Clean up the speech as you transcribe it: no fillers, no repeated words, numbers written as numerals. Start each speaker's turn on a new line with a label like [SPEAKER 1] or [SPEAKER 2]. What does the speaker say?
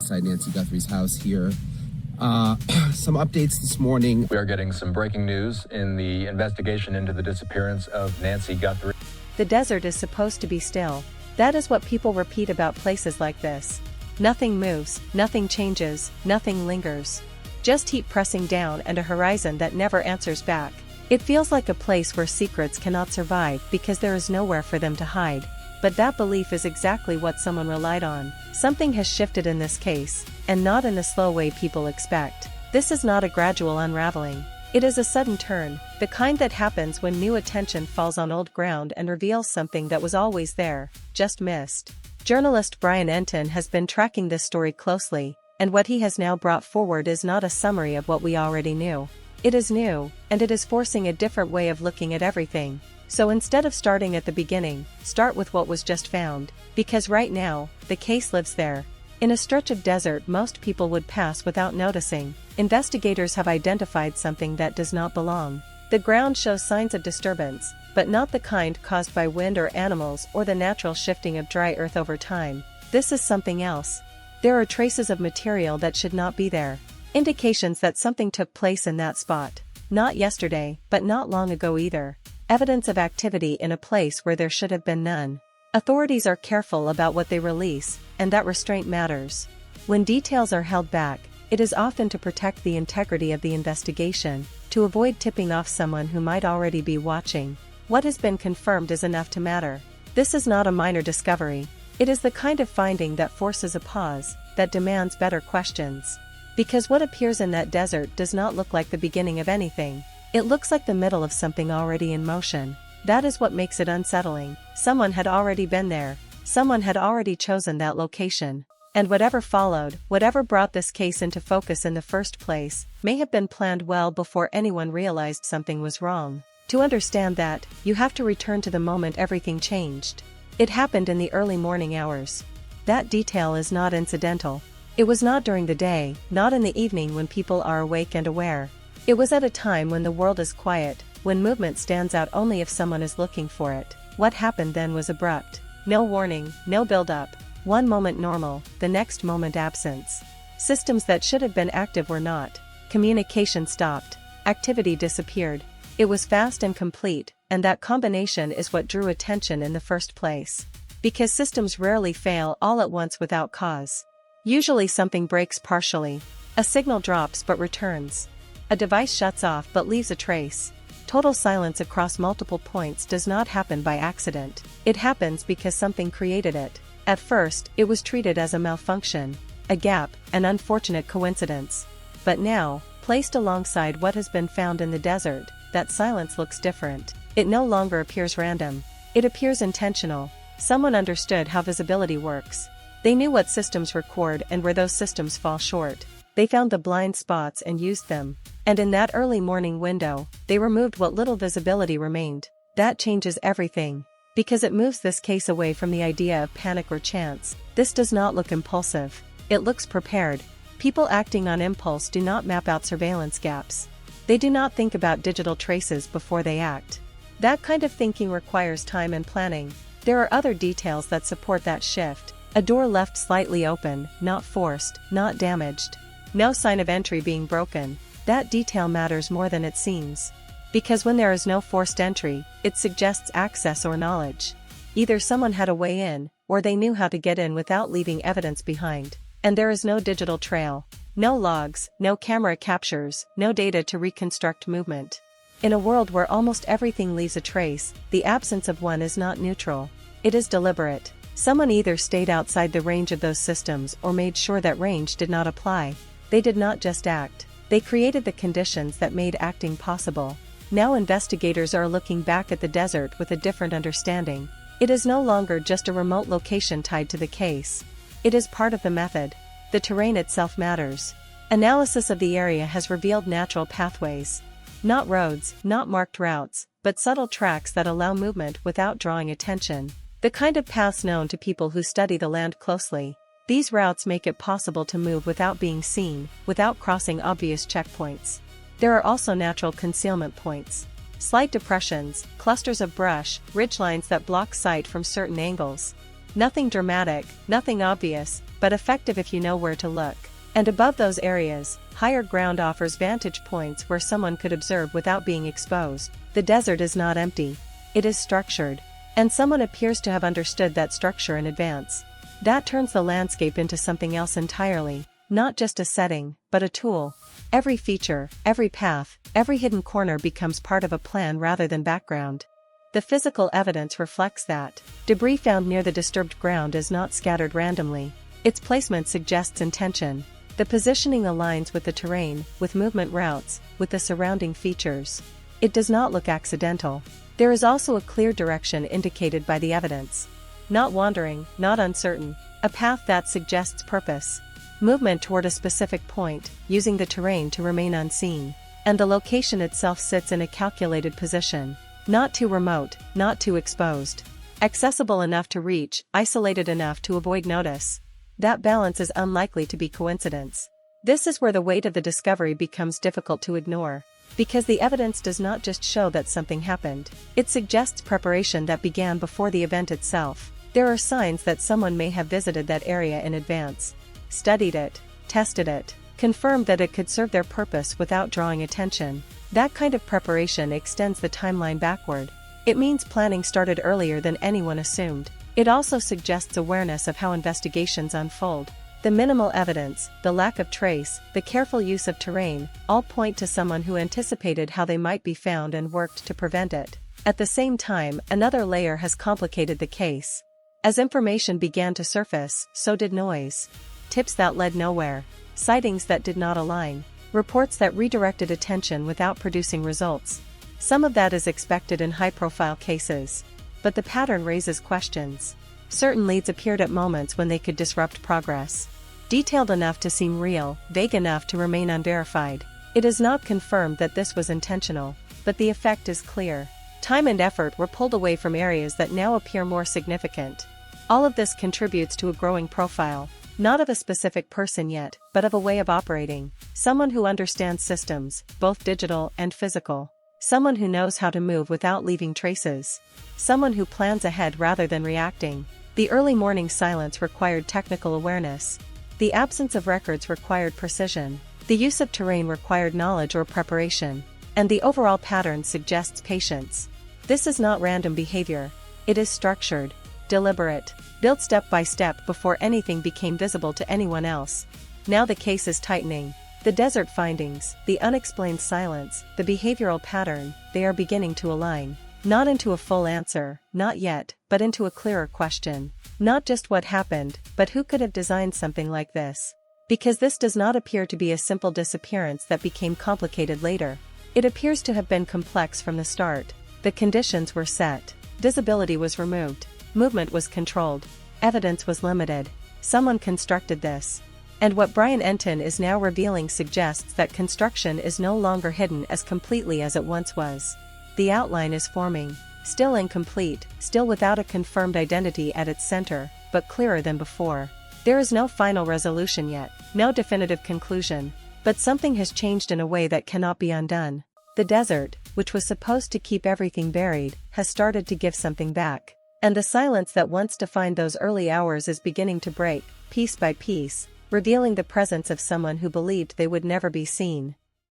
[SPEAKER 1] outside Nancy Guthrie's house here. Some updates this morning.
[SPEAKER 2] We are getting some breaking news in the investigation into the disappearance of Nancy Guthrie.
[SPEAKER 3] The desert is supposed to be still. That is what people repeat about places like this. Nothing moves, nothing changes, nothing lingers. Just heat pressing down and a horizon that never answers back. It feels like a place where secrets cannot survive because there is nowhere for them to hide. But that belief is exactly what someone relied on. Something has shifted in this case, and not in the slow way people expect. This is not a gradual unraveling. It is a sudden turn, the kind that happens when new attention falls on old ground and reveals something that was always there, just missed. Journalist Brian Entin has been tracking this story closely, and what he has now brought forward is not a summary of what we already knew. It is new, and it is forcing a different way of looking at everything. So instead of starting at the beginning, start with what was just found, because right now, the case lives there. In a stretch of desert most people would pass without noticing, investigators have identified something that does not belong. The ground shows signs of disturbance, but not the kind caused by wind or animals or the natural shifting of dry earth over time. This is something else. There are traces of material that should not be there. Indications that something took place in that spot. Not yesterday, but not long ago either. Evidence of activity in a place where there should have been none. Authorities are careful about what they release, and that restraint matters. When details are held back, it is often to protect the integrity of the investigation, to avoid tipping off someone who might already be watching. What has been confirmed is enough to matter. This is not a minor discovery. It is the kind of finding that forces a pause, that demands better questions. Because what appears in that desert does not look like the beginning of anything. It looks like the middle of something already in motion. That is what makes it unsettling. Someone had already been there. Someone had already chosen that location. And whatever followed, whatever brought this case into focus in the first place, may have been planned well before anyone realized something was wrong. To understand that, you have to return to the moment everything changed. It happened in the early morning hours. That detail is not incidental. It was not during the day, not in the evening when people are awake and aware. It was at a time when the world is quiet, when movement stands out only if someone is looking for it. What happened then was abrupt. No warning, no build-up. One moment normal, the next moment absence. Systems that should have been active were not. Communication stopped. Activity disappeared. It was fast and complete, and that combination is what drew attention in the first place. Because systems rarely fail all at once without cause. Usually something breaks partially. A signal drops but returns. A device shuts off but leaves a trace. Total silence across multiple points does not happen by accident. It happens because something created it. At first, it was treated as a malfunction, a gap, an unfortunate coincidence. But now, placed alongside what has been found in the desert, that silence looks different. It no longer appears random. It appears intentional. Someone understood how visibility works. They knew what systems record and where those systems fall short. They found the blind spots and used them. And in that early morning window, they removed what little visibility remained. That changes everything. Because it moves this case away from the idea of panic or chance. This does not look impulsive. It looks prepared. People acting on impulse do not map out surveillance gaps. They do not think about digital traces before they act. That kind of thinking requires time and planning. There are other details that support that shift. A door left slightly open, not forced, not damaged. No sign of entry being broken. That detail matters more than it seems. Because when there is no forced entry, it suggests access or knowledge. Either someone had a way in, or they knew how to get in without leaving evidence behind. And there is no digital trail. No logs, no camera captures, no data to reconstruct movement. In a world where almost everything leaves a trace, the absence of one is not neutral. It is deliberate. Someone either stayed outside the range of those systems or made sure that range did not apply. They did not just act. They created the conditions that made acting possible. Now investigators are looking back at the desert with a different understanding. It is no longer just a remote location tied to the case. It is part of the method. The terrain itself matters. Analysis of the area has revealed natural pathways. Not roads, not marked routes, but subtle tracks that allow movement without drawing attention. The kind of paths known to people who study the land closely. These routes make it possible to move without being seen, without crossing obvious checkpoints. There are also natural concealment points. Slight depressions, clusters of brush, ridgelines that block sight from certain angles. Nothing dramatic, nothing obvious, but effective if you know where to look. And above those areas, higher ground offers vantage points where someone could observe without being exposed. The desert is not empty. It is structured. And someone appears to have understood that structure in advance. That turns the landscape into something else entirely, not just a setting, but a tool. Every feature, every path, every hidden corner becomes part of a plan rather than background. The physical evidence reflects that. Debris found near the disturbed ground is not scattered randomly. Its placement suggests intention. The positioning aligns with the terrain, with movement routes, with the surrounding features. It does not look accidental. There is also a clear direction indicated by the evidence. Not wandering, not uncertain. A path that suggests purpose. Movement toward a specific point, using the terrain to remain unseen. And the location itself sits in a calculated position. Not too remote, not too exposed. Accessible enough to reach, isolated enough to avoid notice. That balance is unlikely to be coincidence. This is where the weight of the discovery becomes difficult to ignore. Because the evidence does not just show that something happened. It suggests preparation that began before the event itself. There are signs that someone may have visited that area in advance. Studied it, tested it, confirmed that it could serve their purpose without drawing attention. That kind of preparation extends the timeline backward. It means planning started earlier than anyone assumed. It also suggests awareness of how investigations unfold. The minimal evidence, the lack of trace, the careful use of terrain, all point to someone who anticipated how they might be found and worked to prevent it. At the same time, another layer has complicated the case. As information began to surface, so did noise. Tips that led nowhere. Sightings that did not align. Reports that redirected attention without producing results. Some of that is expected in high-profile cases. But the pattern raises questions. Certain leads appeared at moments when they could disrupt progress. Detailed enough to seem real, vague enough to remain unverified. It is not confirmed that this was intentional, but the effect is clear. Time and effort were pulled away from areas that now appear more significant. All of this contributes to a growing profile, not of a specific person yet, but of a way of operating. Someone who understands systems, both digital and physical. Someone who knows how to move without leaving traces. Someone who plans ahead rather than reacting. The early morning silence required technical awareness. The absence of records required precision. The use of terrain required knowledge or preparation. And the overall pattern suggests patience. This is not random behavior. It is structured, deliberate, built step by step before anything became visible to anyone else. Now the case is tightening. The desert findings, the unexplained silence, the behavioral pattern, they are beginning to align. Not into a full answer, not yet, but into a clearer question. Not just what happened, but who could have designed something like this? Because this does not appear to be a simple disappearance that became complicated later. It appears to have been complex from the start. The conditions were set. Visibility was removed. Movement was controlled. Evidence was limited. Someone constructed this. And what Brian Entin is now revealing suggests that construction is no longer hidden as completely as it once was. The outline is forming, still incomplete, still without a confirmed identity at its center, but clearer than before. There is no final resolution yet, no definitive conclusion, but something has changed in a way that cannot be undone. The desert, which was supposed to keep everything buried, has started to give something back. And the silence that once defined those early hours is beginning to break, piece by piece, revealing the presence of someone who believed they would never be seen.